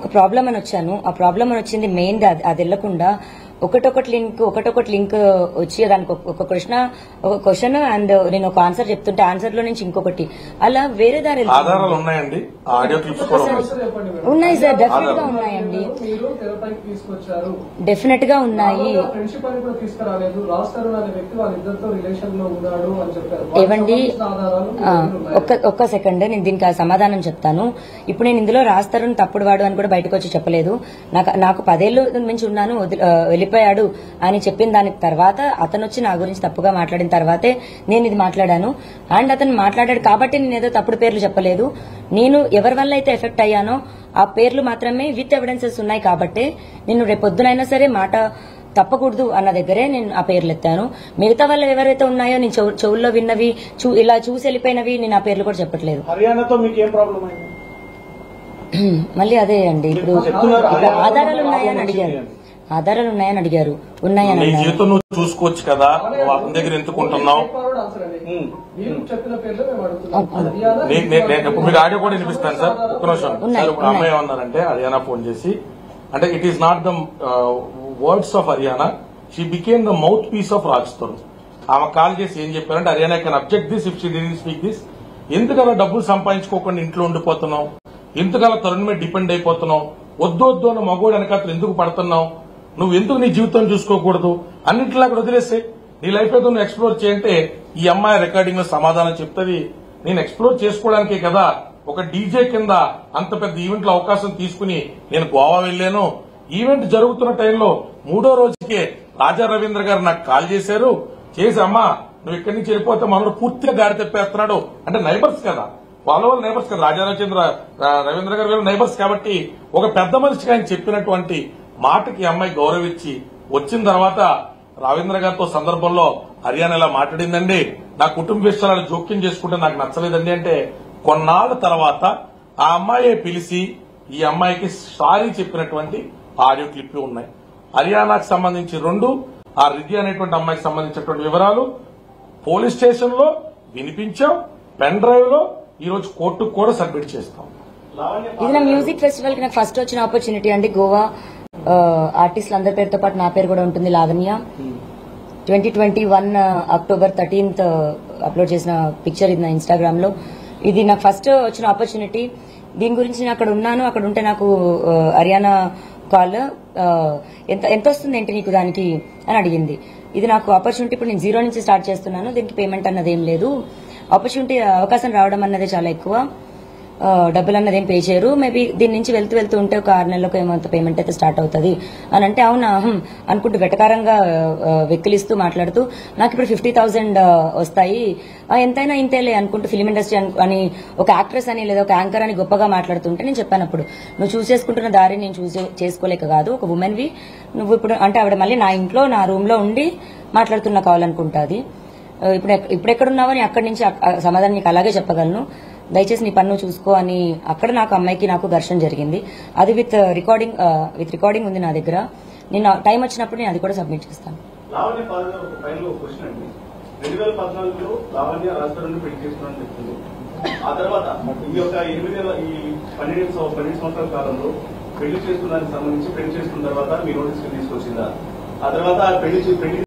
ఒక ప్రాబ్లం అని వచ్చాను. ఆ ప్రాబ్లం అని వచ్చింది మెయిన్ గా అది వెళ్లకుండా ఒకటొకటి లింక్ వచ్చి దానికి ఒక క్వశ్చన్ అండ్ నేను ఒక ఆన్సర్ చెప్తుంటే ఆన్సర్ లో నుంచి ఇంకొకటి అలా వేరే దారి ఆధారాలు ఉన్నాయండి. ఆడియో క్లిప్స్ కూడా ఉన్నాయి సార్, డెఫినెట్ గా ఉన్నాయండి, డెఫినెట్ గా ఉన్నాయి. ఏవండి ఒక్క సెకండ్, నేను దీనికి సమాధానం చెప్తాను. ఇప్పుడు నేను ఇందులో రాస్తారని తప్పుడు వాడు అని కూడా బయటకు వచ్చి చెప్పలేదు. నాకు 10 ఏళ్ల నుంచి ఉన్నాను, వెళ్ళిపోయాడు అని చెప్పిన దానికి తర్వాత అతను వచ్చి నా గురించి తప్పుగా మాట్లాడిన తర్వాతే నేను ఇది మాట్లాడాను. అండ్ అతను మాట్లాడాడు కాబట్టి నేను ఏదో తప్పుడు పేర్లు చెప్పలేదు. నేను ఎవరి వల్ల అయితే ఎఫెక్ట్ అయ్యానో ఆ పేర్లు మాత్రమే విత్ ఎవిడెన్సెస్ ఉన్నాయి కాబట్టి నేను రేపొద్దునైనా సరే మాట తప్పకూడదు అన్న దగ్గరే నేను ఆ పేర్లు ఎత్తాను. మిగతా వాళ్ళు ఎవరైతే ఉన్నాయో నేను చెవుల్లో విన్నవి ఇలా చూసి వెళ్ళిపోయినవి నేను ఆ పేర్లు కూడా చెప్పట్లేదు. హర్యానాతో మీకు ఏం ప్రాబ్లం అయింది? మళ్ళీ అదే అండి, ఇప్పుడు ఆధారాలు ఉన్నాయని అడిగారు. ఆధారాలు ఉన్నాయని అడిగారు. ఉన్నాయని జీవితం నువ్వు చూసుకోవచ్చు కదా, అతని దగ్గర ఎందుకుంటున్నావు? మీకు ఆడియో కూడా వినిపిస్తాను సార్, ఒక్క నిమిషం. అమ్మాయి ఏమన్నారంటే హర్యానా ఫోన్ చేసి, అంటే it is not the words of Haryana, she became the mouthpiece of Raj Tarun. ఆమె కాల్ చేసి ఏం చెప్పారంటే, Haryana can object this if she didn't speak this. ఎందుకలా డబ్బులు సంపాదించుకోకుండా ఇంట్లో ఉండిపోతున్నావు? ఎందుకలా తరుణ్ మీద డిపెండ్ అయిపోతున్నావు? వద్దు అన్న మగోడు వెనకాతలు ఎందుకు పడుతున్నావు? నువ్వు ఎందుకు నీ జీవితం చూసుకోకూడదు? అన్నింటిలా అక్కడ వదిలేస్తే నీ లైఫ్ ఏదో నువ్వు ఎక్స్ప్లోర్ చేయంటే ఈ అమ్మాయి రికార్డింగ్ లో సమాధానం చెప్తుంది. నేను ఎక్స్ప్లోర్ చేసుకోవడానికే కదా ఒక డీజే కింద అంత పెద్ద ఈవెంట్ లో అవకాశం తీసుకుని నేను గోవా వెళ్లాను. ఈవెంట్ జరుగుతున్న టైంలో 3వ రోజుకే రాజా రవీంద్ర గారు నాకు కాల్ చేశారు. చేసి అమ్మా నువ్వు ఇక్కడి నుంచి వెళ్ళిపోతే మనలో పూర్తిగా గాడి తెప్పేస్తున్నాడు. అంటే నైబర్స్ కదా, వాళ్ళ నైబర్స్ కదా, రాజా రవీంద్ర గారు వీళ్ళ నైబర్స్ కాబట్టి ఒక పెద్ద మనిషికి ఆయన చెప్పినటువంటి మాటకి అమ్మాయి గౌరవించి వచ్చిన తర్వాత రవీంద్ర గారితో సందర్భంలో హర్యానా ఇలా మాట్లాడిందండి, నా కుటుంబ విషయాలను జోక్యం చేసుకుంటే నాకు నచ్చలేదండి అంటే కొన్నాళ్ల తర్వాత ఆ అమ్మాయే పిలిచి ఈ అమ్మాయికి సారీ చెప్పినటువంటి ఆడియో క్లిప్లు ఉన్నాయి. హర్యానాకు సంబంధించి 2, ఆ రిద్ధి అనేటువంటి అమ్మాయికి సంబంధించినటువంటి వివరాలు పోలీస్ స్టేషన్ లో వినిపించాం. పెన్ డ్రైవ్ లో ఈ రోజు కోర్టుకు కూడా సబ్మిట్ చేస్తాం. ఇది నా మ్యూజిక్ ఫెస్టివల్ కి నాకు ఫస్ట్ వచ్చిన ఆపర్చునిటీ అండి. గోవా ఆర్టిస్టులు అందరి పేరుతో పాటు నా పేరు కూడా ఉంటుంది, లావణ్య. 2021 అక్టోబర్ 13th అప్లోడ్ చేసిన పిక్చర్ ఇది నా ఇన్స్టాగ్రామ్ లో. ఇది నాకు ఫస్ట్ వచ్చిన ఆపర్చునిటీ. దీని గురించి నేను అక్కడ ఉన్నాను. అక్కడ ఉంటే నాకు హర్యానా కాల్, ఎంత వస్తుంది ఏంటి నీకు దానికి అని అడిగింది. ఇది నాకు ఆపర్చునిటీ. ఇప్పుడు నేను 0 నుంచి స్టార్ట్ చేస్తున్నాను. దీనికి పేమెంట్ అన్నది ఏం లేదు. ఆపర్చునిటీ అవకాశం రావడం అన్నదే చాలా ఎక్కువ. డబ్బులు అన్నది ఏం పే చేయరు. మేబీ దీని నుంచి వెళ్తూ ఉంటే ఒక 6 నెలలకు ఏమంత పేమెంట్ అయితే స్టార్ట్ అవుతుంది అని అంటే అవునా అనుకుంటూ వెటకారంగా వెక్కిలిస్తూ మాట్లాడుతూ నాకు ఇప్పుడు 50,000 వస్తాయి, ఎంతైనా ఇంతేలే అనుకుంటూ ఫిలిం ఇండస్ట్రీ అని ఒక యాక్ట్రెస్ అని లేదా ఒక యాంకర్ అని గొప్పగా మాట్లాడుతుంటే నేను చెప్పాను, అప్పుడు నువ్వు చూస్ చేసుకుంటున్న దారి నేను చూస్ చేసుకోలేక కాదు, ఒక ఉమెన్ వి నువ్వు ఇప్పుడు అంటే ఆవిడ మళ్ళీ నా ఇంట్లో నా రూమ్ లో ఉండి మాట్లాడుతున్నా కావాలనుకుంటుంది. ఇప్పుడు ఎక్కడున్నావని అక్కడి నుంచి సమాధానం నీకు అలాగే చెప్పగలను, దయచేసి నీ పన్ను చూసుకో అని. అక్కడ నాకు అమ్మాయికి నాకు ఘర్షణ జరిగింది. అది విత్ రికార్డింగ్ ఉంది నా దగ్గర. నేను టైం వచ్చినప్పుడు నేను అది కూడా సబ్మిట్ చేస్తాను. 2014లో లావణ్య రాజధాని పెళ్లి చేసుకున్నాను చెప్తుంది. ఆ తర్వాత ఈ యొక్క 12 సంవత్సరాల కాలంలో పెళ్లి చేసుకున్నానికి సంబంధించి పెళ్లి చేసుకున్న తర్వాత మీ నోటీసులు తీసుకొచ్చిందా? ఆ తర్వాత పెళ్లి